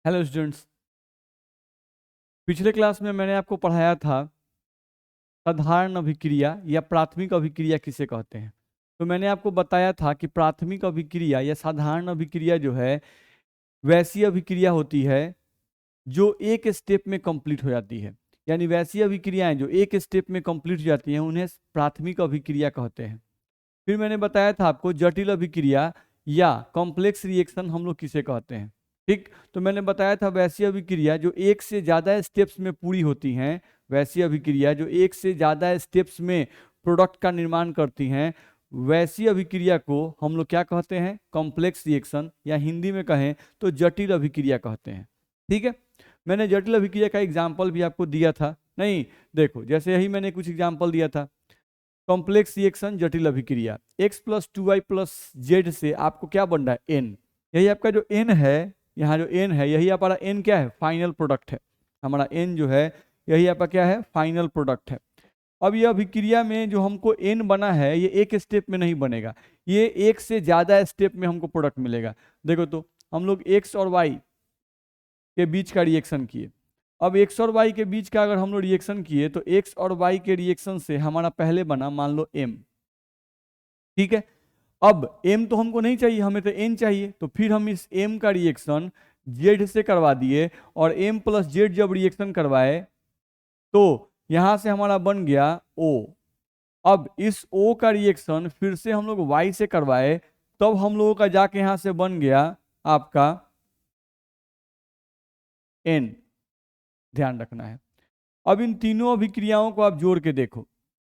Hello students. पिछले class में मैंने आपको पढ़ाया था साधारण अभिक्रिया या प्राथमिक अभिक्रिया किसे कहते हैं। तो मैंने आपको बताया था कि प्राथमिक अभिक्रिया या साधारण अभिक्रिया जो है वैसी अभिक्रिया होती है जो एक स्टेप में कंप्लीट हो जाती है। यानी वैसी अभिक्रियाएं जो एक स्टेप में कंप्लीट हो जाती हैं उन्हें प्राथमिक अभिक्रिया कहते हैं। फिर मैंने बताया था आपको जटिल अभिक्रिया या कॉम्प्लेक्स रिएक्शन हम लोग किसे कहते हैं। ठीक, तो मैंने बताया था वैसी अभिक्रिया जो एक से ज़्यादा स्टेप्स में पूरी होती हैं, वैसी अभिक्रिया जो एक से ज़्यादा स्टेप्स में प्रोडक्ट का निर्माण करती हैं, वैसी अभिक्रिया को हम लोग क्या कहते हैं? कॉम्प्लेक्स रिएक्शन, या हिंदी में कहें तो जटिल अभिक्रिया कहते हैं। ठीक है, मैंने जटिल अभिक्रिया का एग्जाम्पल भी आपको दिया था नहीं? देखो, जैसे यही मैंने कुछ एग्जाम्पल दिया था। कॉम्प्लेक्स रिएक्शन जटिल अभिक्रिया, x plus two y plus z से आपको क्या बन रहा है? n। यही आपका जो n है, यहाँ जो n है, यही हमारा n क्या है? फाइनल प्रोडक्ट है। हमारा n जो है यही आपका क्या है? फाइनल प्रोडक्ट है। अब ये अभिक्रिया में जो हमको n बना है ये एक स्टेप में नहीं बनेगा, ये एक से ज्यादा स्टेप में हमको प्रोडक्ट मिलेगा। देखो तो हम लोग x और y के बीच का रिएक्शन किए। अब x और y के बीच का अगर हम लोग रिएक्शन किए तो x और y के रिएक्शन से हमारा पहले बना मान लो m। ठीक है, अब m तो हमको नहीं चाहिए, हमें तो n चाहिए, तो फिर हम इस m का रिएक्शन z से करवा दिए और m प्लस जेड जब रिएक्शन करवाए तो यहां से हमारा बन गया O। अब इस O का रिएक्शन फिर से हम लोग y से करवाए, तब हम लोगों का जाके यहां से बन गया आपका n। ध्यान रखना है। अब इन तीनों अभिक्रियाओं को आप जोड़ के देखो,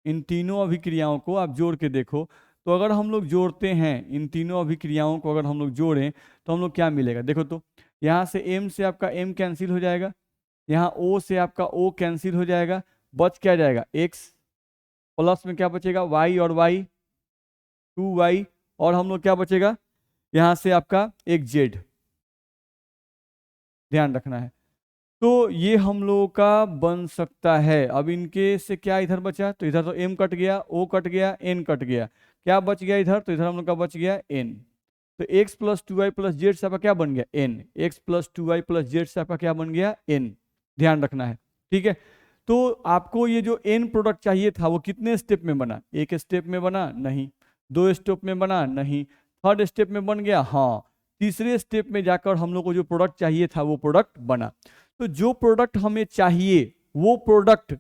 इन तीनों अभिक्रियाओं को आप जोड़ के देखो, तो अगर हम लोग जोड़ते हैं इन तीनों अभिक्रियाओं को, अगर हम लोग जोड़ें तो हम लोग क्या मिलेगा? देखो तो यहाँ से m से आपका m कैंसिल हो जाएगा, यहाँ O से आपका O कैंसिल हो जाएगा, बच क्या जाएगा? x, प्लस में क्या बचेगा? y और y 2y, और हम लोग क्या बचेगा यहाँ से आपका एक z। ध्यान रखना है। तो ये हम लोगों का बन सकता है। अब इनके से क्या इधर बचा? तो इधर तो m कट गया, o कट गया, n कट गया, क्या बच गया इधर? तो इधर हम लोग का बच गया n। तो x plus two y plus z से आपका क्या बन गया? n। x plus two y plus z से आपका क्या बन गया? n। ध्यान रखना है। ठीक है, तो आपको ये जो n प्रोडक्ट चाहिए था वो कितने स्टेप में बना? एक स्टेप में बना? नहीं। दो स्टेप में बना? नहीं। थर्ड स्टेप में बन गया? हाँ। तीसरे स्टेप में जाकर हम लोग को जो प्रोडक्ट चाहिए था वो प्रोडक्ट बना। तो जो प्रोडक्ट हमें चाहिए वो प्रोडक्ट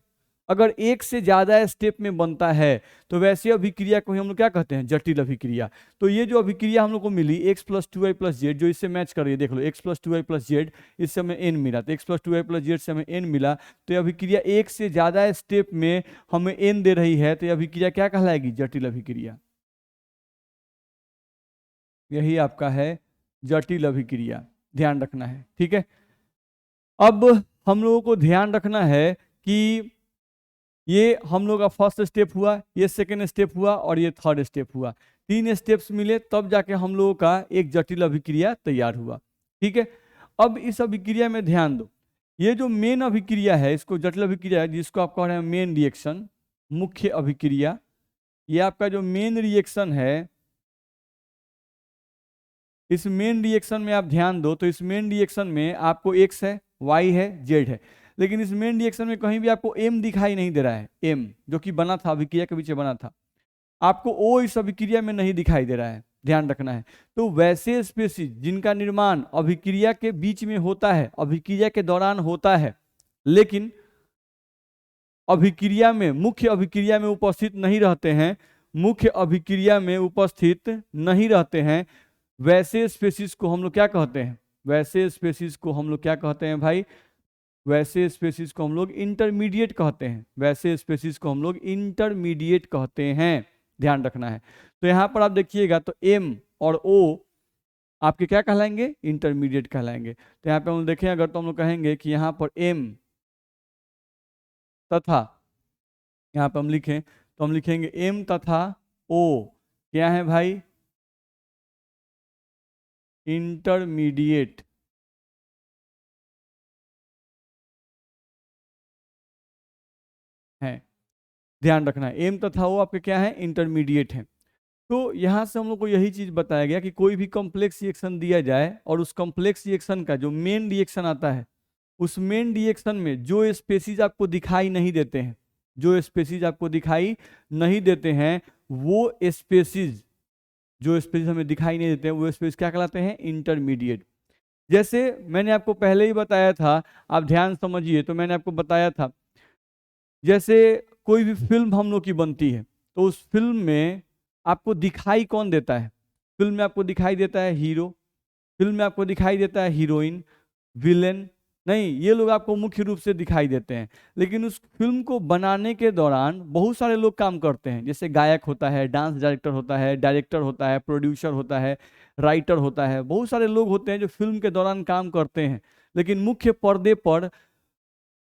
अगर एक से ज्यादा स्टेप में बनता है तो वैसे अभिक्रिया को ही हम लोग क्या कहते हैं? जटिल अभिक्रिया। तो ये जो अभिक्रिया हम लोग को मिली x plus two y plus z, जो इससे मैच कर रही है, देख लो x plus two y plus z, इससे हमें n मिला, तो x plus two y plus z से हमें n मिला, तो ये अभिक्रिया एक से ज्यादा स्टेप में हमें n दे रही है, तो ये अभिक्रिया क्या कहलाएगी? जटिल अभिक्रिया। यही आपका है जटिल अभिक्रिया। ध्यान रखना है। ठीक है, अब हम लोगों को ध्यान रखना है कि ये हम लोग का फर्स्ट स्टेप हुआ, ये सेकेंड स्टेप हुआ और ये थर्ड स्टेप हुआ। तीन स्टेप्स मिले तब जाके हम लोगों का एक जटिल अभिक्रिया तैयार हुआ। ठीक है, अब इस अभिक्रिया में ध्यान दो, ये जो मेन अभिक्रिया है इसको जटिल अभिक्रिया है, जिसको आप कह रहे हैं मेन रिएक्शन, मुख्य अभिक्रिया, ये आपका जो मेन रिएक्शन है, इस मेन रिएक्शन में आप ध्यान दो तो इस मेन रिएक्शन में आपको x है, y है, z है, लेकिन इस मेन रिएक्शन में कहीं भी आपको m दिखाई नहीं दे रहा है। m जो कि बना था अभिक्रिया के पीछे बना था, आपको O इस अभिक्रिया में नहीं दिखाई दे रहा है। ध्यान रखना है। तो वैसे स्पेसीज जिनका निर्माण अभिक्रिया के बीच में होता है, अभिक्रिया के दौरान होता है, लेकिन अभिक्रिया में, मुख्य अभिक्रिया में उपस्थित नहीं रहते हैं, मुख्य अभिक्रिया में उपस्थित नहीं रहते हैं, वैसे स्पेसीज को हम लोग क्या कहते हैं? वैसे स्पेसीज को हम लोग क्या कहते हैं भाई? वैसे स्पेसीज को हम लोग इंटरमीडिएट कहते हैं। वैसे स्पेसीज को हम लोग इंटरमीडिएट कहते हैं। ध्यान रखना है। तो यहां पर आप देखिएगा तो M और O आपके क्या कहलाएंगे? इंटरमीडिएट कहलाएंगे। तो यहाँ पे हम लोग देखें अगर, तो हम लोग कहेंगे कि यहाँ पर M तथा, यहाँ पे हम लिखें तो हम लिखेंगे M तथा O क्या है भाई? इंटरमीडिएट है। ध्यान रखना है, एम तथा ओ आपके क्या है? इंटरमीडिएट है। तो यहाँ से हम लोग को यही चीज बताया गया कि कोई भी कॉम्प्लेक्स रिएक्शन दिया जाए और उस कॉम्प्लेक्स रिएक्शन का जो मेन रिएक्शन आता है, उस मेन रिएक्शन में जो स्पेसीज आपको दिखाई नहीं देते हैं, जो स्पेसीज आपको दिखाई नहीं देते हैं, वो स्पेसीज, जो स्पेसीज हमें दिखाई नहीं देते हैं, वो स्पेसीज क्या कहलाते हैं? इंटरमीडिएट। जैसे मैंने आपको पहले ही बताया था, आप ध्यान समझिए, तो मैंने आपको बताया था जैसे कोई भी फिल्म हम लोग की बनती है, तो उस फिल्म में आपको दिखाई कौन देता है? फिल्म में आपको दिखाई देता है हीरो, फिल्म में आपको दिखाई देता है हीरोइन, विलेन, नहीं, ये लोग आपको मुख्य रूप से दिखाई देते हैं। लेकिन उस फिल्म को बनाने के दौरान बहुत सारे लोग काम करते हैं, जैसे गायक होता है, डांस डायरेक्टर होता है, डायरेक्टर होता है, प्रोड्यूसर होता है, राइटर होता है, बहुत सारे लोग होते हैं जो फिल्म के दौरान काम करते हैं। लेकिन मुख्य पर्दे पर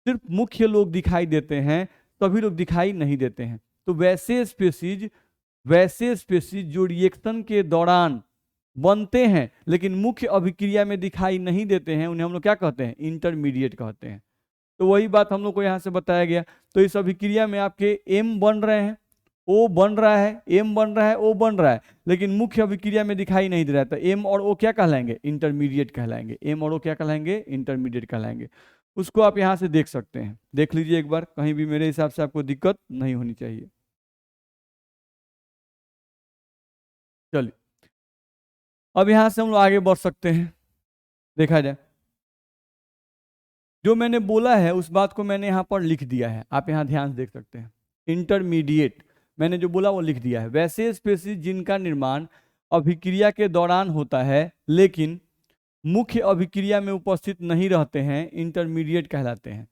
सिर्फ मुख्य लोग दिखाई देते हैं, सभी लोग दिखाई नहीं देते हैं। तो वैसे स्पेसीज जो रिएक्शन के दौरान बनते हैं लेकिन मुख्य अभिक्रिया में दिखाई नहीं देते हैं, उन्हें हम लोग क्या कहते हैं? इंटरमीडिएट कहते हैं। तो वही बात हम लोग को यहाँ से बताया गया। तो इस अभिक्रिया में आपके एम बन रहे हैं, ओ बन रहा है, एम बन रहा है, ओ बन रहा है, लेकिन मुख्य अभिक्रिया में दिखाई नहीं दे रहा है, तो एम और ओ क्या कहलाएंगे? इंटरमीडिएट कहलाएंगे। एम और ओ क्या कहलाएंगे? इंटरमीडिएट कहलाएंगे। उसको आप यहाँ से देख सकते हैं, देख लीजिए एक बार, कहीं भी मेरे हिसाब से आपको दिक्कत नहीं होनी चाहिए। चलिए, अब यहाँ से हम लोग आगे बढ़ सकते हैं। देखा जाए, जो मैंने बोला है उस बात को मैंने यहाँ पर लिख दिया है, आप यहाँ ध्यान से देख सकते हैं। इंटरमीडिएट मैंने जो बोला वो लिख दिया है। वैसे स्पेसीज जिनका निर्माण अभिक्रिया के दौरान होता है लेकिन मुख्य अभिक्रिया में उपस्थित नहीं रहते हैं, इंटरमीडिएट कहलाते हैं।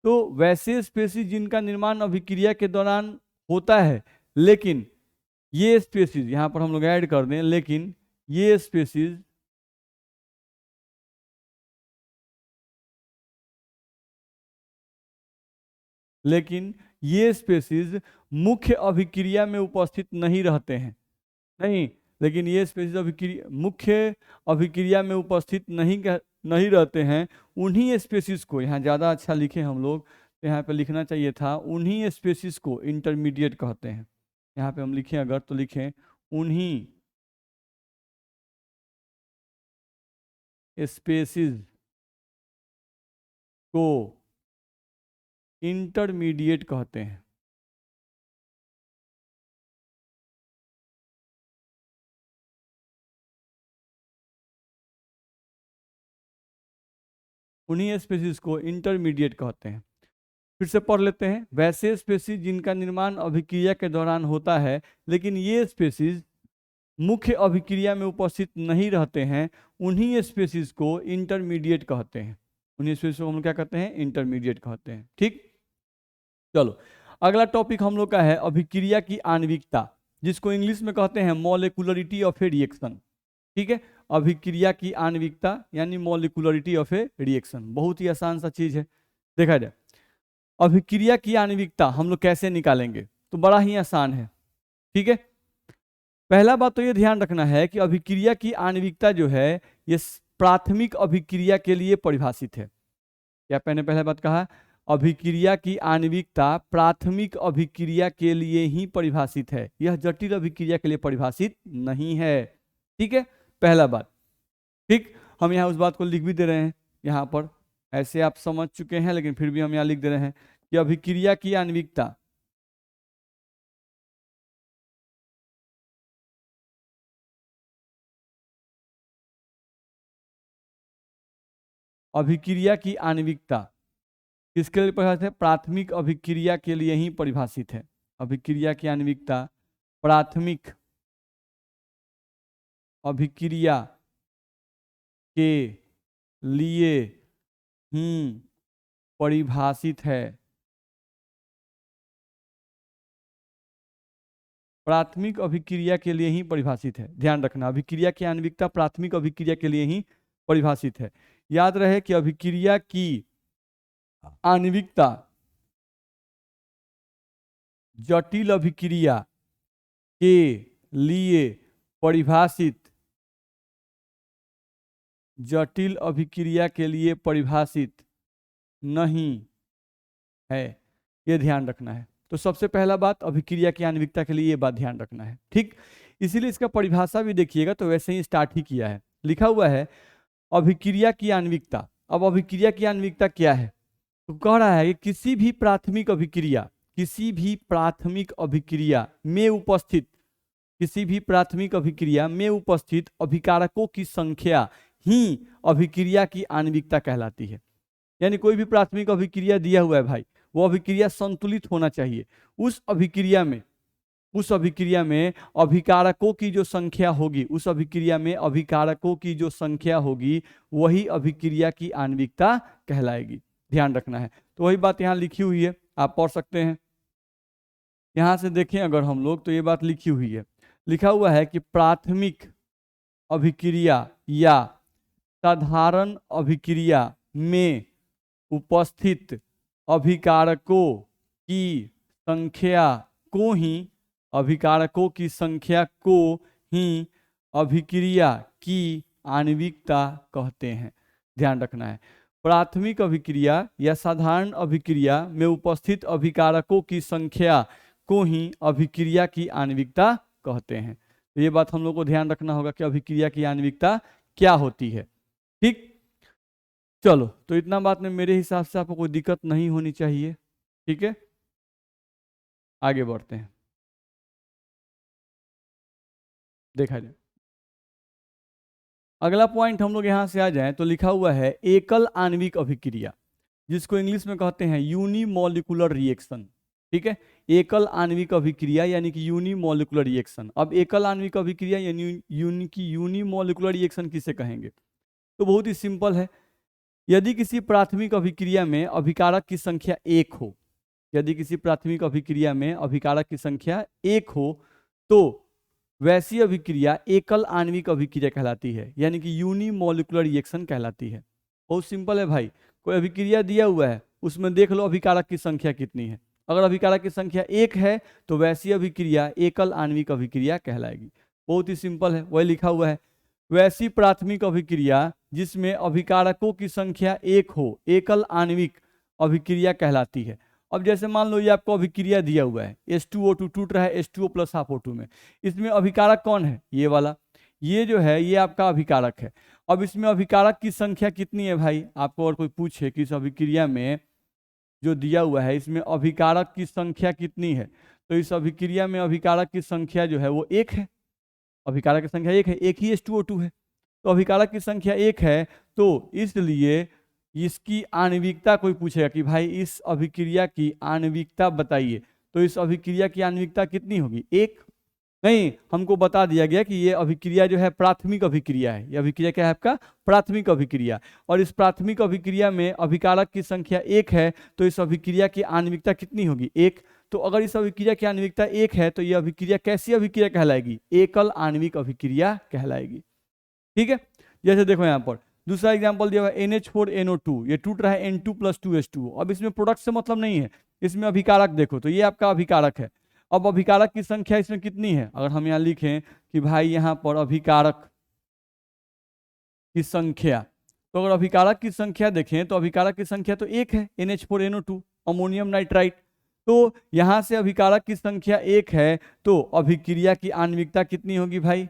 तो वैसे स्पेसीज जिनका निर्माण अभिक्रिया के दौरान होता है लेकिन ये स्पेसीज, यहाँ पर हम लोग ऐड कर दें, लेकिन ये स्पेसीज मुख्य अभिक्रिया में उपस्थित नहीं रहते हैं। नहीं, लेकिन ये स्पेसीज अभिक्रिया मुख्य अभिक्रिया में उपस्थित नहीं रहते हैं। उन्हीं स्पेसीज को, यहाँ ज़्यादा अच्छा लिखे हम लोग, तो यहाँ पे लिखना चाहिए था उन्हीं स्पेसीज को इंटरमीडिएट कहते हैं। यहाँ पे हम लिखें अगर, तो लिखें उन्हीं स्पेसीज को इंटरमीडिएट कहते हैं। उन्हीं स्पेसीज को इंटरमीडिएट कहते हैं। फिर से पढ़ लेते हैं। वैसे स्पेसीज जिनका निर्माण अभिक्रिया के दौरान होता है लेकिन ये स्पेसीज मुख्य अभिक्रिया में उपस्थित नहीं रहते हैं, उन्हीं स्पेसीज को इंटरमीडिएट कहते हैं। उन्हीं स्पेसीज को हम क्या कहते हैं? इंटरमीडिएट कहते हैं। ठीक, चलो अगला टॉपिक हम लोग का है अभिक्रिया की आणविकता, जिसको इंग्लिश में कहते हैं मॉलिक्यूलरिटी ऑफ ए रिएक्शन। ठीक है, अभिक्रिया की आणविकता यानी मॉलिक्यूलरिटी ऑफ ए रिएक्शन, बहुत ही आसान सा चीज है। देखा जाए, अभिक्रिया की आणविकता हम लोग कैसे निकालेंगे, तो बड़ा ही आसान है। ठीक है, पहला बात तो ये ध्यान रखना है कि अभिक्रिया की आणविकता जो है ये प्राथमिक अभिक्रिया के लिए परिभाषित है। क्या मैंने पहले बात कहा? अभिक्रिया की आणविकता प्राथमिक अभिक्रिया के लिए ही परिभाषित है, यह जटिल अभिक्रिया के लिए परिभाषित नहीं है। ठीक है, पहला बात। ठीक, हम यहाँ उस बात को लिख भी दे रहे हैं यहाँ पर, ऐसे आप समझ चुके हैं लेकिन फिर भी हम यहाँ लिख दे रहे हैं कि अभिक्रिया की आणविकता किसके लिए परिभाषित है? प्राथमिक अभिक्रिया के लिए ही परिभाषित है। अभिक्रिया की आणविकता प्राथमिक अभिक्रिया के लिए ही परिभाषित है। प्राथमिक अभिक्रिया के लिए ही परिभाषित है, ध्यान रखना। अभिक्रिया की आणविकता प्राथमिक अभिक्रिया के लिए ही परिभाषित है। याद रहे कि अभिक्रिया की आणविकता जटिल अभिक्रिया के लिए परिभाषित, जटिल अभिक्रिया के लिए परिभाषित नहीं है, ये ध्यान रखना है। तो सबसे पहला बात, अभिक्रिया की आणविकता के लिए ये बात ध्यान रखना है। ठीक, इसीलिए इसका परिभाषा भी देखिएगा तो वैसे ही स्टार्ट ही किया है। लिखा हुआ है अभिक्रिया की आणविकता। अब अभिक्रिया की आणविकता क्या है? तो कह रहा है कि किसी भी प्राथमिक अभिक्रिया में उपस्थित अभिकारकों की संख्या ही अभिक्रिया की आणविकता कहलाती है। यानी कोई भी प्राथमिक अभिक्रिया दिया हुआ है भाई, वो अभिक्रिया संतुलित होना चाहिए। उस अभिक्रिया में अभिकारकों की जो संख्या होगी वही अभिक्रिया की आणविकता कहलाएगी। ध्यान रखना है। तो वही बात यहाँ लिखी हुई है, आप पढ़ सकते हैं। यहां से देखें अगर हम लोग तो ये बात लिखी हुई है, लिखा हुआ है कि प्राथमिक अभिक्रिया या साधारण अभिक्रिया में उपस्थित अभिकारकों की संख्या को ही अभिक्रिया की आणविकता कहते हैं। ध्यान रखना है, प्राथमिक अभिक्रिया या साधारण अभिक्रिया में उपस्थित अभिकारकों की संख्या को ही अभिक्रिया की आणविकता कहते हैं। तो ये बात हम लोग को ध्यान रखना होगा कि अभिक्रिया की आणविकता क्या होती है। ठीक, चलो तो इतना बात में मेरे हिसाब से आपको कोई दिक्कत नहीं होनी चाहिए। ठीक है, आगे बढ़ते हैं, देखा जाए। अगला पॉइंट हम लोग यहां से आ जाएं तो लिखा हुआ है एकल आणविक अभिक्रिया, जिसको इंग्लिश में कहते हैं यूनिमोलिकुलर रिएक्शन। ठीक है, एकल आणविक अभिक्रिया यानी कि यूनिमोलिकुलर रिएक्शन। अब एकल आणविक अभिक्रिया यानी यूनिमोलिकुलर रिएक्शन किसे कहेंगे? तो बहुत ही सिंपल है, यदि किसी प्राथमिक अभिक्रिया में अभिकारक की संख्या 1 हो, तो वैसी अभिक्रिया एकल आणविक अभिक्रिया कहलाती है, यानी कि यूनिमोलिकुलर रिएक्शन कहलाती है। बहुत सिंपल है भाई, कोई अभिक्रिया दिया हुआ है, उसमें देख लो अभिकारक की संख्या कितनी है। अगर अभिकारक की संख्या 1 है तो वैसी अभिक्रिया एकल आणविक अभिक्रिया कहलाएगी। बहुत ही सिंपल है, वही लिखा हुआ है। वैसी प्राथमिक अभिक्रिया जिसमें अभिकारकों की संख्या 1 हो, एकल आणविक अभिक्रिया कहलाती है। अब जैसे मान लो ये आपको अभिक्रिया दिया हुआ है, H2O2 टूट रहा है H2O + ½ O2 में, इसमें अभिकारक कौन है? ये वाला, ये जो है ये आपका अभिकारक है। अब इसमें अभिकारक की संख्या कितनी है भाई? आपको और कोई पूछे कि इस अभिक्रिया में जो दिया हुआ है इसमें अभिकारक की संख्या कितनी है, तो इस अभिक्रिया में अभिकारक की संख्या जो है वो 1 है। अभिकारक की संख्या 1 है, एक ही H2O2 है, तो अभिकारक की संख्या 1 है, तो इसलिए इसकी आणविकता कोई पूछेगा कि भाई इस अभिक्रिया की आणविकता बताइए, तो इस अभिक्रिया की आणविकता कितनी होगी? 1 नहीं, हमको बता दिया गया कि ये अभिक्रिया जो है प्राथमिक अभिक्रिया है। ये अभिक्रिया क्या है? आपका प्राथमिक अभिक्रिया। और इस प्राथमिक अभिक्रिया में अभिकारक की संख्या 1 है, तो इस अभिक्रिया की आणविकता कितनी होगी? 1। तो अगर इस अभिक्रिया की आणविकता 1 है तो यह अभिक्रिया कैसी अभिक्रिया कहलाएगी? एकल आणविक अभिक्रिया कहलाएगी। ठीक है, जैसे देखो यहाँ पर दूसरा एग्जाम्पल दिया हुआ है NH4NO2, ये टूट रहा है N2 + 2H2O। अब इसमें प्रोडक्ट से मतलब नहीं है, इसमें अभिकारक देखो तो ये आपका अभिकारक है। अब अभिकारक की संख्या इसमें कितनी है? अगर हम यहाँ लिखें कि भाई यहाँ पर अभिकारक की संख्या, तो अगर अभिकारक की संख्या देखें तो अभिकारक की संख्या तो 1 है, NH4NO2 अमोनियम नाइट्राइट। तो यहाँ से अभिकारक की संख्या 1 है, तो अभिक्रिया की आणविकता कितनी होगी भाई?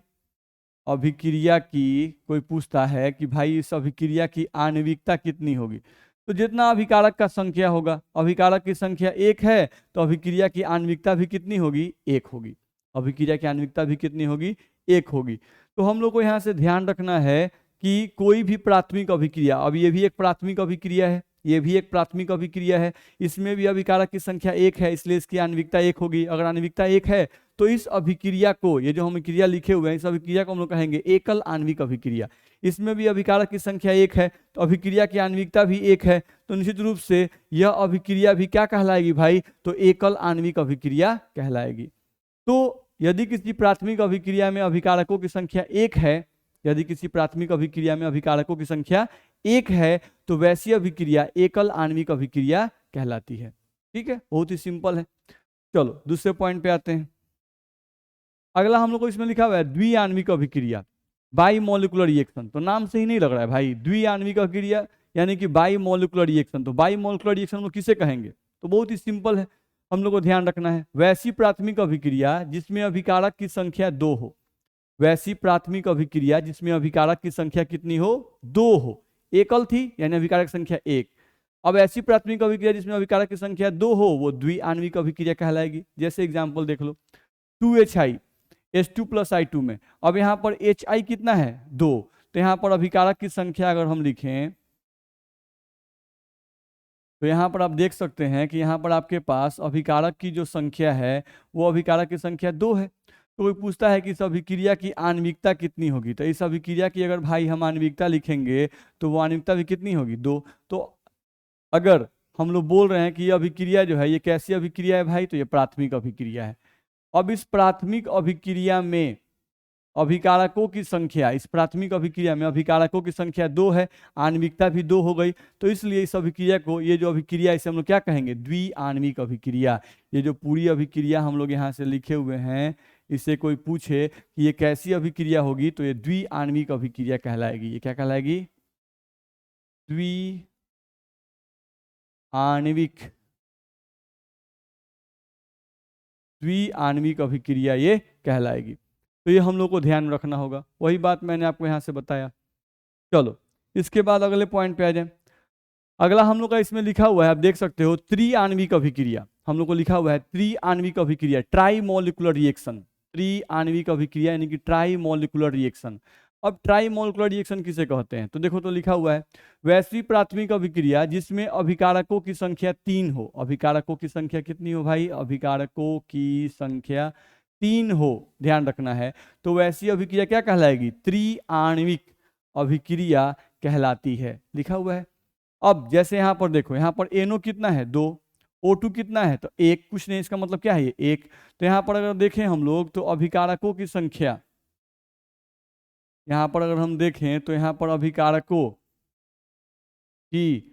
अभिक्रिया की कोई पूछता है कि भाई इस अभिक्रिया की आणविकता कितनी होगी, तो जितना अभिकारक का संख्या होगा, अभिकारक की संख्या 1 है तो अभिक्रिया की आणविकता भी कितनी होगी? 1 होगी। अभिक्रिया की आणविकता भी कितनी होगी? 1 होगी। तो हम लोग को यहाँ से ध्यान रखना है कि कोई भी प्राथमिक अभिक्रिया, अब ये भी एक प्राथमिक अभिक्रिया है, ये भी एक प्राथमिक अभिक्रिया है, इसमें भी अभिकारक की संख्या 1 है, इसलिए इसकी आणविकता 1 होगी। अगर आणविकता 1 है तो इस अभिक्रिया को, ये जो हम अभिक्रिया लिखे हुए हैं, इस अभिक्रिया को हम लोग कहेंगे एकल आणविक अभिक्रिया। इसमें भी अभिकारक की संख्या 1 है, तो अभिक्रिया की आणविकता भी 1 है, तो निश्चित रूप से यह अभिक्रिया भी क्या कहलाएगी भाई? तो एकल आणविक अभिक्रिया कहलाएगी। तो यदि किसी प्राथमिक अभिक्रिया में अभिकारकों की संख्या 1 है, यदि किसी प्राथमिक अभिक्रिया में अभिकारकों की संख्या 1 है, तो वैसी अभिक्रिया एकल आणविक अभिक्रिया कहलाती है। ठीक है, बहुत ही सिंपल है। चलो दूसरे पॉइंट पे आते हैं। अगला हम लोग को इसमें लिखा हुआ है द्विआण्विक अभिक्रिया, बाइमोलिकुलर रिएक्शन। तो नाम से ही नहीं लग रहा है भाई, द्विआण्विक अभिक्रिया यानी कि बाइमोलिकुलर रिएक्शन। तो बाइमोलिकुलर रिएक्शन हम लोग किसे कहेंगे? तो बहुत ही सिंपल है, हम लोग को ध्यान रखना है, वैसी प्राथमिक अभिक्रिया जिसमें अभिकारक की संख्या 2 हो। वैसी प्राथमिक अभिक्रिया जिसमें अभिकारक की संख्या कितनी हो, 2 हो। एकल थी यानी अभिकारक संख्या 1। अब ऐसी प्राथमिक अभिक्रिया जिसमें अभिकारक की संख्या 2 हो वो द्विआण्विक अभिक्रिया कहलाएगी। जैसे एग्जाम्पल देख लो, 2HI H2+I2 में, अब यहाँ पर HI कितना है, 2, तो यहाँ पर अभिकारक की संख्या अगर हम लिखें तो यहाँ पर आप देख सकते हैं कि यहाँ पर आपके पास अभिकारक की जो संख्या है वो अभिकारक की संख्या 2 है। तो कोई पूछता है कि इस अभिक्रिया की आणविकता कितनी होगी, तो इस अभिक्रिया की अगर भाई हम आणविकता लिखेंगे तो वो आणविकता भी कितनी होगी, 2। तो अगर हम लोग बोल रहे हैं कि ये अभिक्रिया जो है ये कैसी अभिक्रिया है भाई, तो ये प्राथमिक अभिक्रिया है। अब इस प्राथमिक अभिक्रिया में अभिकारकों की संख्या, इस प्राथमिक अभिक्रिया में अभिकारकों की संख्या 2 है, आणविकता भी 2 हो गई, तो इसलिए इस अभिक्रिया को, ये जो अभिक्रिया इसे हम लोग क्या कहेंगे, द्विआण्विक अभिक्रिया। ये जो पूरी अभिक्रिया हम लोग यहाँ से लिखे हुए हैं, इसे कोई पूछे कि ये कैसी अभिक्रिया होगी तो ये द्विआण्विक अभिक्रिया कहलाएगी। ये क्या कहलाएगी, द्विआण्विक अभिक्रिया ये कहलाएगी। तो ये हम लोग को ध्यान रखना होगा, वही बात मैंने आपको यहाँ से बताया। चलो इसके बाद अगले पॉइंट पे आ जाए। अगला हम लोग का इसमें लिखा हुआ है, आप देख सकते हो, त्रिआण्विक अभिक्रिया। हम लोग को लिखा हुआ है त्रिआण्विक अभिक्रिया, ट्राई मॉलिक्यूलर रिएक्शन। त्रिआण्विक अभिक्रिया यानी कि ट्राई मॉलिक्यूलर रिएक्शन। अब ट्राई मॉलिक्यूलर रिएक्शन किसे कहते हैं, तो देखो तो लिखा हुआ है, वैसी प्राथमिक अभिक्रिया जिसमें अभिकारकों की संख्या 3 हो। अभिकारकों की संख्या कितनी हो भाई, अभिकारकों की संख्या 3 हो, ध्यान रखना है। तो वैसी अभिक्रिया क्या कहलाएगी, त्रिआण्विक अभिक्रिया कहलाती है, लिखा हुआ है। अब जैसे यहाँ पर देखो, यहाँ पर NO कितना है, 2, O2 कितना है, तो 1, कुछ नहीं, इसका मतलब क्या है, ये 1। तो यहाँ पर अगर देखें हम लोग तो अभिकारकों की संख्या, यहाँ पर अगर हम देखें तो यहाँ पर अभिकारकों की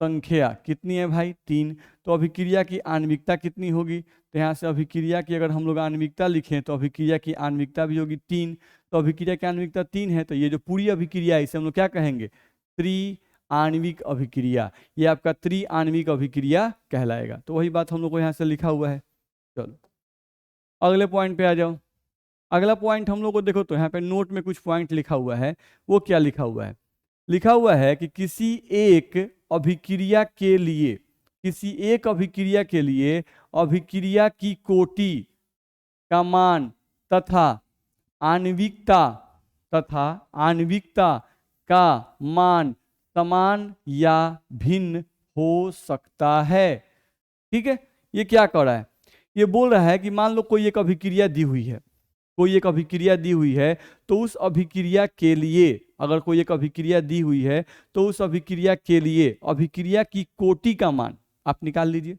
संख्या कितनी है भाई, 3। तो अभिक्रिया की आणविकता कितनी होगी, तो यहाँ से अभिक्रिया की अगर हम लोग आणविकता लिखें तो अभिक्रिया की आणविकता भी होगी 3। तो अभिक्रिया की आणविकता 3 है, तो ये जो पूरी अभिक्रिया है इसे हम लोग क्या कहेंगे, त्रिआण्विक अभिक्रिया। ये आपका त्रिआण्विक अभिक्रिया कहलाएगा। तो वही बात हम लोग को यहाँ से लिखा हुआ है। चलो अगले पॉइंट पे आ जाओ। अगला पॉइंट हम लोग को देखो तो यहाँ पे नोट में कुछ पॉइंट लिखा हुआ है। वो क्या लिखा हुआ है, लिखा हुआ है कि किसी एक अभिक्रिया के लिए, किसी एक अभिक्रिया के लिए अभिक्रिया की कोटि का मान तथा आणविकता का मान समान या भिन्न हो सकता है। ठीक है, ये क्या कर रहा है, ये बोल रहा है कि मान लो कोई एक अभिक्रिया दी हुई है, कोई एक अभिक्रिया दी हुई है, तो उस अभिक्रिया के लिए, अगर कोई एक अभिक्रिया दी हुई है तो उस अभिक्रिया के लिए अभिक्रिया की कोटि का मान आप निकाल लीजिए।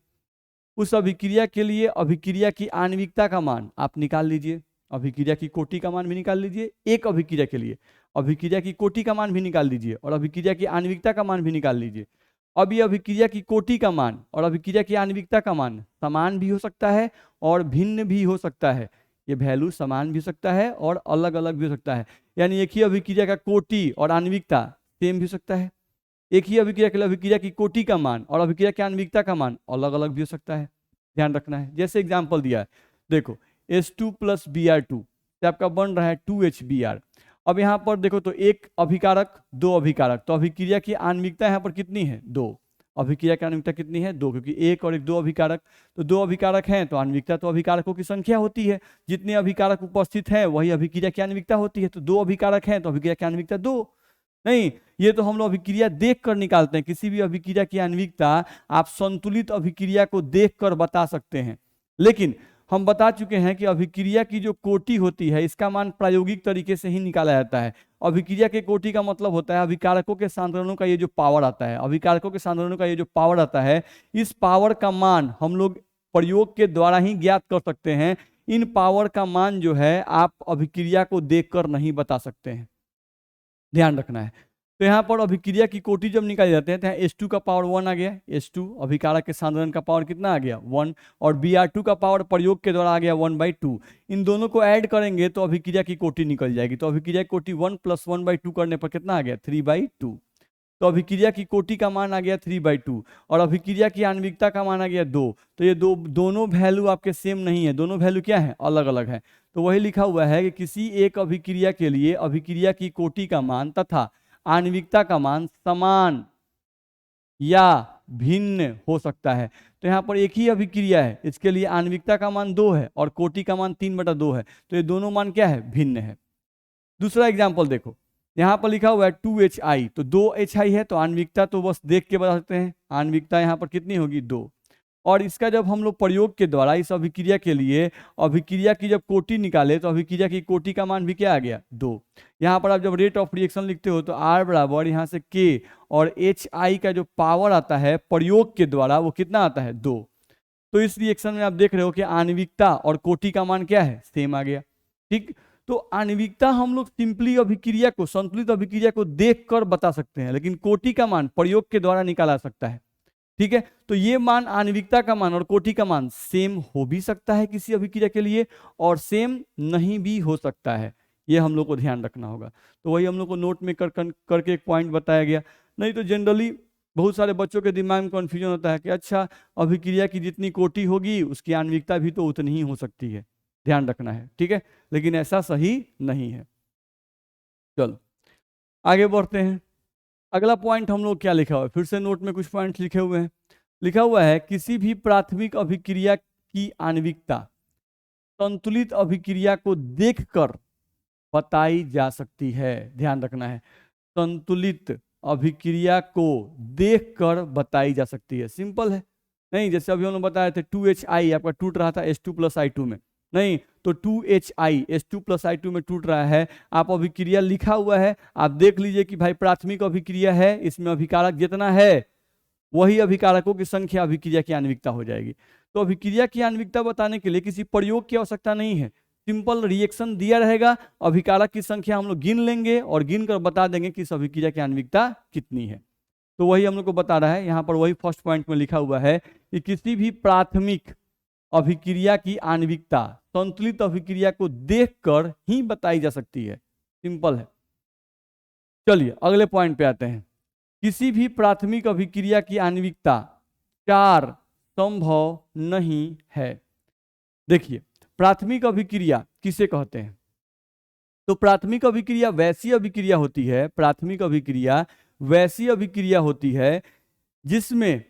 उस अभिक्रिया के लिए अभिक्रिया की आणविकता का मान आप निकाल लीजिए। अभिक्रिया की कोटि का मान भी निकाल लीजिए, एक अभिक्रिया के लिए अभिक्रिया की कोटि का मान भी निकाल लीजिए और अभिक्रिया की आणविकता का मान भी निकाल लीजिए। अब ये अभिक्रिया की कोटि का मान और अभिक्रिया की आणविकता का मान समान भी हो सकता है और भिन्न भी हो सकता है। ये वैल्यू समान भी हो सकता है और अलग अलग भी हो सकता है, यानी एक ही अभिक्रिया का कोटि और आणविकता सेम भी हो सकता है। एक ही अभिक्रिया के लिए अभिक्रिया की कोटि का मान और अभिक्रिया की आणविकता का मान अलग अलग भी हो सकता है, ध्यान रखना है। जैसे एग्जाम्पल दिया है, देखो H2+Br2 से आपका बन रहा है 2HBr। अब यहाँ पर देखो तो एक अभिकारक, दो अभिकारक, तो अभिक्रिया की आणविकता यहाँ पर कितनी है, 2। अभिक्रिया की आणविकता कितनी है, 2, क्योंकि एक और एक दो अभिकारक, तो दो अभिकारक हैं तो आणविकता तो अभिकारकों की संख्या होती है, जितने अभिकारक उपस्थित हैं वही अभिक्रिया की आणविकता होती है। तो दो अभिकारक हैं तो अभिक्रिया की आणविकता 2 नहीं, ये तो हम लोग अभिक्रिया देख कर निकालते हैं। किसी भी अभिक्रिया की आणविकता आप संतुलित अभिक्रिया को देखकर बता सकते हैं, लेकिन हम बता चुके हैं कि अभिक्रिया की जो कोटि होती है इसका मान प्रायोगिक तरीके से ही निकाला जाता है। अभिक्रिया के कोटि का मतलब होता है अभिकारकों के सांद्रणों का ये जो पावर आता है, अभिकारकों के सांद्रणों का ये जो पावर आता है, इस पावर का मान हम लोग प्रयोग के द्वारा ही ज्ञात कर सकते हैं। इन पावर का मान जो है आप अभिक्रिया को देखकर नहीं बता सकते हैं, ध्यान रखना है। तो यहाँ पर अभिक्रिया की कोटि जब निकाले जाते हैं तो यहाँ H2 का पावर 1 आ गया, H2 अभिकारक के सांद्रण का पावर कितना आ गया, 1, और Br2 का पावर प्रयोग के द्वारा आ गया 1/2। इन दोनों को ऐड करेंगे तो अभिक्रिया की कोटि निकल जाएगी। तो अभिक्रिया की कोटि 1 + 1/2 करने पर कितना आ गया, 3/2। तो अभिक्रिया की कोटि का मान आ गया 3/2 और अभिक्रिया की आणविकता का मान आ गया 2। तो ये दोनों वैल्यू आपके सेम नहीं है, दोनों वैल्यू क्या है, अलग अलग है। तो वही लिखा हुआ है कि किसी एक अभिक्रिया के लिए अभिक्रिया की कोटि का मान तथा आणविकता का मान समान या भिन्न हो सकता है। तो यहाँ पर एक ही अभिक्रिया है, इसके लिए आणविकता का मान 2 है और कोटि का मान 3/2 है, तो ये दोनों मान क्या है, भिन्न है। दूसरा एग्जाम्पल देखो, यहाँ पर लिखा हुआ है 2HI, तो 2HI है तो आणविकता तो बस देख के बता सकते हैं, आणविकता यहाँ पर कितनी होगी, 2। और इसका जब हम लोग प्रयोग के द्वारा इस अभिक्रिया के लिए अभिक्रिया की जब कोटि निकाले तो अभिक्रिया की कोटि का मान भी क्या आ गया, 2। यहाँ पर आप जब रेट ऑफ रिएक्शन लिखते हो तो R बराबर यहाँ से K और HI का जो पावर आता है प्रयोग के द्वारा वो कितना आता है, 2। तो इस रिएक्शन में आप देख रहे हो कि आणविकता और कोटि का मान क्या है, सेम आ गया। ठीक, तो आणविकता हम लोग सिंपली अभिक्रिया को, संतुलित अभिक्रिया को देखकर बता सकते हैं, लेकिन कोटि का मान प्रयोग के द्वारा निकाला सकता है। ठीक है, तो ये मान आणविकता का मान और कोटि का मान सेम हो भी सकता है किसी अभिक्रिया के लिए और सेम नहीं भी हो सकता है, ये हम लोग को ध्यान रखना होगा। तो वही हम लोग को नोट में करके एक पॉइंट बताया गया। नहीं तो जनरली बहुत सारे बच्चों के दिमाग में कन्फ्यूजन होता है कि अच्छा अभिक्रिया की जितनी कोटि होगी उसकी आणविकता भी तो उतनी ही हो सकती है, ध्यान रखना है। ठीक है, लेकिन ऐसा सही नहीं है। चलो आगे बढ़ते हैं। अगला पॉइंट हम लोग क्या लिखा हुआ है, फिर से नोट में कुछ पॉइंट लिखे हुए हैं। लिखा हुआ है किसी भी प्राथमिक अभिक्रिया की आणविकता संतुलित अभिक्रिया को देखकर बताई जा सकती है, ध्यान रखना है, संतुलित अभिक्रिया को देखकर बताई जा सकती है। सिंपल है, नहीं जैसे अभी हम लोग बताए थे 2HI आपका टूट रहा था H2+I2 में, नहीं तो 2HI H2+I2 में टूट रहा है, आप अभिक्रिया लिखा हुआ है, आप देख लीजिए कि भाई प्राथमिक अभिक्रिया है, इसमें अभिकारक जितना है वही अभिकारकों की संख्या अभिक्रिया की आणविकता हो जाएगी। तो अभिक्रिया की आणविकता बताने के लिए किसी प्रयोग की आवश्यकता नहीं है, सिंपल रिएक्शन दिया रहेगा, अभिकारक की संख्या हम लोग गिन लेंगे और गिन कर बता देंगे कि इस अभिक्रिया की आणविकता कितनी है। तो वही हम लोग को बता रहा है, यहाँ पर वही फर्स्ट पॉइंट में लिखा हुआ है कि किसी भी प्राथमिक अभिक्रिया की आणविकता संतुलित अभिक्रिया को देखकर ही बताई जा सकती है, सिंपल है। चलिए अगले पॉइंट पे आते हैं। किसी भी प्राथमिक अभिक्रिया की आणविकता 4 संभव नहीं है। देखिए प्राथमिक अभिक्रिया किसे कहते हैं, तो प्राथमिक अभिक्रिया वैसी अभिक्रिया होती है, प्राथमिक अभिक्रिया वैसी अभिक्रिया होती है जिसमें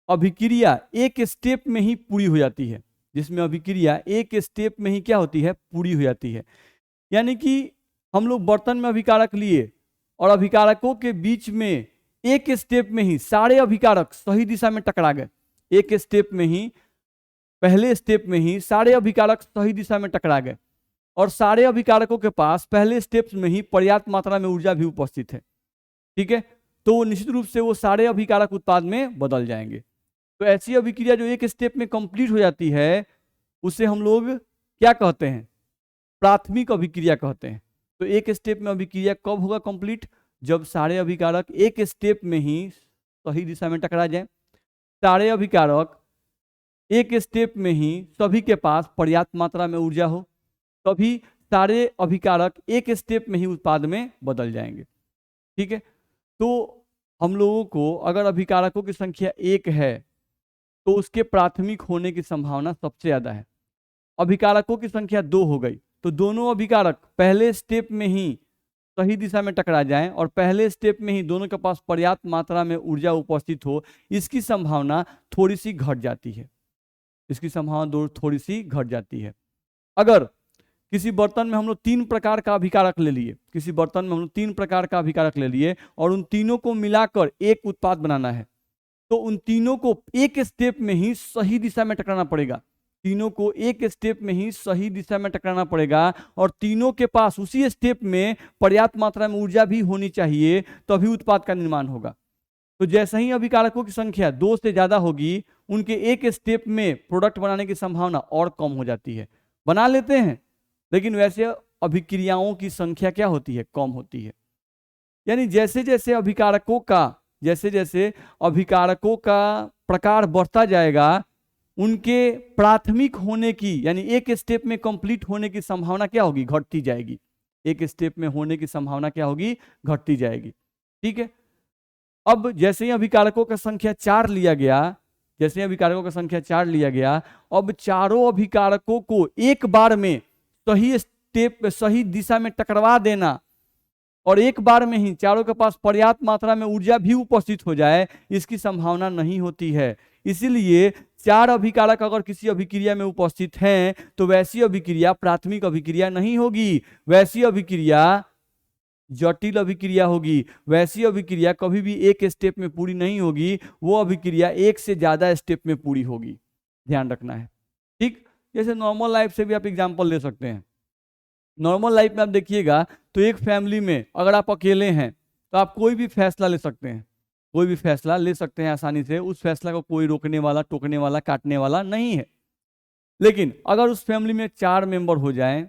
अभिक्रिया एक स्टेप में ही पूरी हो जाती है, जिसमें अभिक्रिया एक स्टेप में ही क्या होती है, पूरी हो जाती है। यानी कि हम लोग बर्तन में अभिकारक लिए और अभिकारकों के बीच में एक स्टेप में ही सारे अभिकारक सही दिशा में टकरा गए, एक स्टेप में ही, पहले स्टेप में ही सारे अभिकारक सही दिशा में टकरा गए और सारे अभिकारकों के पास पहले स्टेप्स में ही पर्याप्त मात्रा में ऊर्जा भी उपस्थित है। ठीक है, तो निश्चित रूप से वो सारे अभिकारक उत्पाद में बदल जाएंगे। तो ऐसी अभिक्रिया जो एक स्टेप में कंप्लीट हो जाती है उसे हम लोग क्या कहते हैं, प्राथमिक अभिक्रिया कहते हैं। तो एक स्टेप में अभिक्रिया कब होगा कंप्लीट, जब सारे अभिकारक एक स्टेप में ही सही दिशा में टकरा जाए, सारे अभिकारक एक स्टेप में ही सभी के पास पर्याप्त मात्रा में ऊर्जा हो, तभी सारे अभिकारक एक स्टेप में ही उत्पाद में बदल जाएंगे। ठीक है, तो हम लोगों को अगर अभिकारकों की संख्या 1 है तो उसके प्राथमिक होने की संभावना सबसे ज्यादा है। अभिकारकों की संख्या 2 हो गई तो दोनों अभिकारक पहले स्टेप में ही सही दिशा में टकरा जाएं और पहले स्टेप में ही दोनों के पास पर्याप्त मात्रा में ऊर्जा उपस्थित हो, इसकी संभावना थोड़ी सी घट जाती है, इसकी संभावना थोड़ी सी घट जाती है। अगर किसी बर्तन में हम लोग 3 प्रकार का अभिकारक ले लिए, किसी बर्तन में हम लोग 3 प्रकार का अभिकारक ले लिए और उन तीनों को मिलाकर एक उत्पाद बनाना है, तो उन तीनों को एक स्टेप में ही सही दिशा में टकराना पड़ेगा, तीनों को एक स्टेप में ही सही दिशा में टकराना पड़ेगा और तीनों के पास उसी स्टेप में पर्याप्त मात्रा में ऊर्जा भी होनी चाहिए, तभी उत्पाद का निर्माण होगा। तो जैसे ही अभिकारकों की संख्या 2 से ज्यादा होगी, उनके एक स्टेप में प्रोडक्ट बनाने की संभावना और कम हो जाती है। बना लेते हैं लेकिन वैसे अभिक्रियाओं की संख्या क्या होती है, कम होती है। यानी जैसे जैसे अभिकारकों का प्रकार बढ़ता जाएगा, उनके प्राथमिक होने की यानी एक स्टेप में कंप्लीट होने की संभावना क्या होगी, घटती जाएगी। एक स्टेप में होने की संभावना क्या होगी, घटती जाएगी। ठीक है, अब जैसे ही अभिकारकों का संख्या 4 लिया गया, जैसे ही अभिकारकों का संख्या 4 लिया गया, अब चारों अभिकारकों को एक बार में सही स्टेप, सही दिशा में टकरवा देना और एक बार में ही चारों के पास पर्याप्त मात्रा में ऊर्जा भी उपस्थित हो जाए, इसकी संभावना नहीं होती है। इसीलिए 4 अभिकारक अगर किसी अभिक्रिया में उपस्थित हैं तो वैसी अभिक्रिया प्राथमिक अभिक्रिया नहीं होगी, वैसी अभिक्रिया जटिल अभिक्रिया होगी। वैसी अभिक्रिया कभी भी एक स्टेप में पूरी नहीं होगी, वो अभिक्रिया एक से ज्यादा स्टेप में पूरी होगी, ध्यान रखना है। ठीक, जैसे नॉर्मल लाइफ से भी आप एग्जांपल ले सकते हैं। नॉर्मल लाइफ में आप देखिएगा तो एक फैमिली में अगर आप अकेले हैं तो आप कोई भी फैसला ले सकते हैं, कोई भी फैसला ले सकते हैं आसानी से, उस फैसला को कोई रोकने वाला, टोकने वाला, काटने वाला नहीं है। लेकिन अगर उस फैमिली में 4 मेंबर हो जाएं,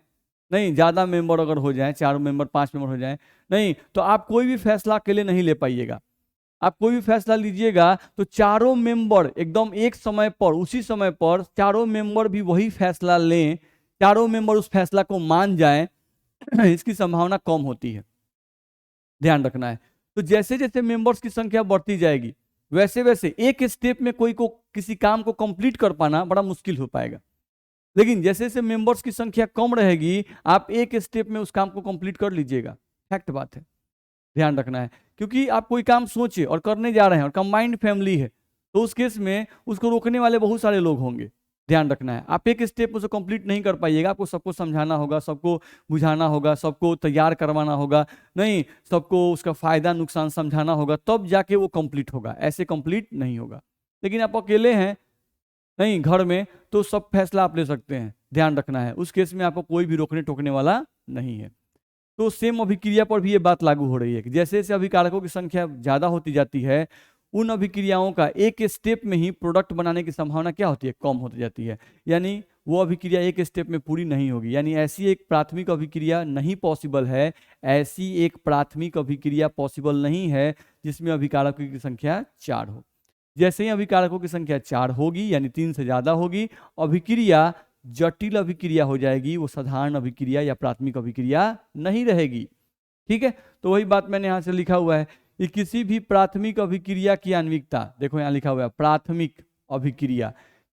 नहीं ज़्यादा मेंबर अगर हो जाएं, 4 मेंबर 5 मेंबर हो जाएं, नहीं तो आप कोई भी फैसला अकेले नहीं ले पाइएगा। आप कोई भी फैसला लीजिएगा तो चारों मेंबर एकदम एक समय पर, उसी समय पर चारों मेंबर भी वही फैसला लें, चारों मेंबर उस फैसला को मान जाएं, इसकी संभावना कम होती है, ध्यान रखना है। तो जैसे जैसे मेंबर्स की संख्या बढ़ती जाएगी वैसे वैसे एक स्टेप में कोई को किसी काम को कंप्लीट कर पाना बड़ा मुश्किल हो पाएगा। लेकिन जैसे जैसे मेंबर्स की संख्या कम रहेगी आप एक स्टेप में उस काम को कंप्लीट कर लीजिएगा, फैक्ट बात है, ध्यान रखना है। क्योंकि आप कोई काम सोचे और करने जा रहे हैं और कंबाइंड फैमिली है तो उस केस में उसको रोकने वाले बहुत सारे लोग होंगे, ध्यान रखना है। आप एक स्टेप उसे कंप्लीट नहीं कर पाइएगा, आपको सबको समझाना होगा, सबको बुझाना होगा, सबको तैयार करवाना होगा, नहीं सबको उसका फायदा नुकसान समझाना होगा, तब जाके वो कंप्लीट होगा, ऐसे कंप्लीट नहीं होगा। लेकिन आप अकेले हैं नहीं घर में तो सब फैसला आप ले सकते हैं, ध्यान रखना है। उस केस में आपको कोई भी रोकने टोकने वाला नहीं है। तो सेम अभिक्रिया पर भी ये बात लागू हो रही है कि जैसे जैसे अभिकारकों की संख्या ज्यादा होती जाती है उन अभिक्रियाओं का एक स्टेप में ही प्रोडक्ट बनाने की संभावना क्या होती है, कम होती जाती है। यानी वो अभिक्रिया एक स्टेप में पूरी नहीं होगी, यानी ऐसी एक प्राथमिक अभिक्रिया नहीं पॉसिबल है, ऐसी एक प्राथमिक अभिक्रिया पॉसिबल नहीं है जिसमें अभिकारकों की संख्या 4 हो। जैसे ही अभिकारकों की संख्या 4 होगी यानी 3 से ज्यादा होगी, अभिक्रिया जटिल अभिक्रिया हो जाएगी, वो साधारण अभिक्रिया या प्राथमिक अभिक्रिया नहीं रहेगी। ठीक है, तो वही बात मैंने यहां से लिखा हुआ है कि किसी भी प्राथमिक अभिक्रिया की आणविकता, देखो यहां लिखा हुआ है प्राथमिक अभिक्रिया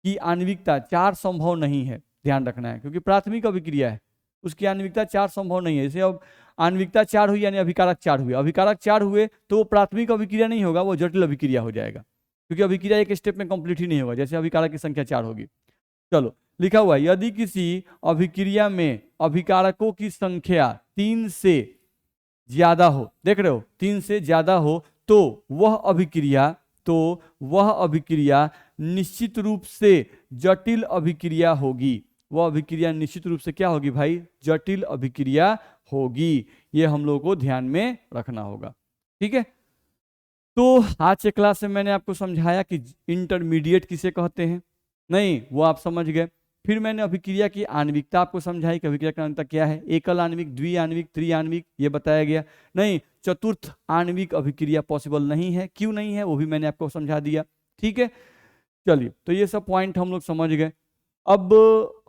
की आणविकता 4 संभव नहीं है, ध्यान रखना है। क्योंकि प्राथमिक अभिक्रिया है उसकी आणविकता 4 संभव नहीं है। जैसे अब आणविकता 4 हुई यानी अभिकारक 4 हुए, अभिकारक 4 हुए तो वो प्राथमिक अभिक्रिया नहीं होगा, वो जटिल अभिक्रिया हो जाएगा, क्योंकि अभिक्रिया एक स्टेप में कंप्लीट ही नहीं होगा जैसे अभिकारक की संख्या 4 होगी। चलो लिखा हुआ है यदि किसी अभिक्रिया में अभिकारकों की संख्या 3 से ज्यादा हो, देख रहे हो 3 से ज्यादा हो, तो वह अभिक्रिया निश्चित रूप से जटिल अभिक्रिया होगी। वह अभिक्रिया निश्चित रूप से क्या होगी भाई, जटिल अभिक्रिया होगी। ये हम लोगों को ध्यान में रखना होगा। ठीक है, तो आज के क्लास में मैंने आपको समझाया कि इंटरमीडिएट किसे कहते हैं, नहीं वो आप समझ गए। फिर मैंने अभिक्रिया की आणविकता आपको समझाई कि अभिक्रिया की आणविकता क्या है, एकल आणविक, द्विआण्विक, त्रिआण्विक, ये बताया गया। नहीं चतुर्थ आणविक अभिक्रिया पॉसिबल नहीं है, क्यों नहीं है वो भी मैंने आपको समझा दिया। ठीक है, चलिए तो ये सब पॉइंट हम लोग समझ गए। अब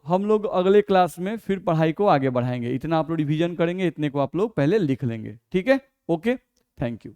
हम लोग अगले क्लास में फिर पढ़ाई को आगे बढ़ाएंगे। इतना आप लोग रिवीजन करेंगे, इतने को आप लोग पहले लिख लेंगे। ठीक है, ओके, थैंक यू।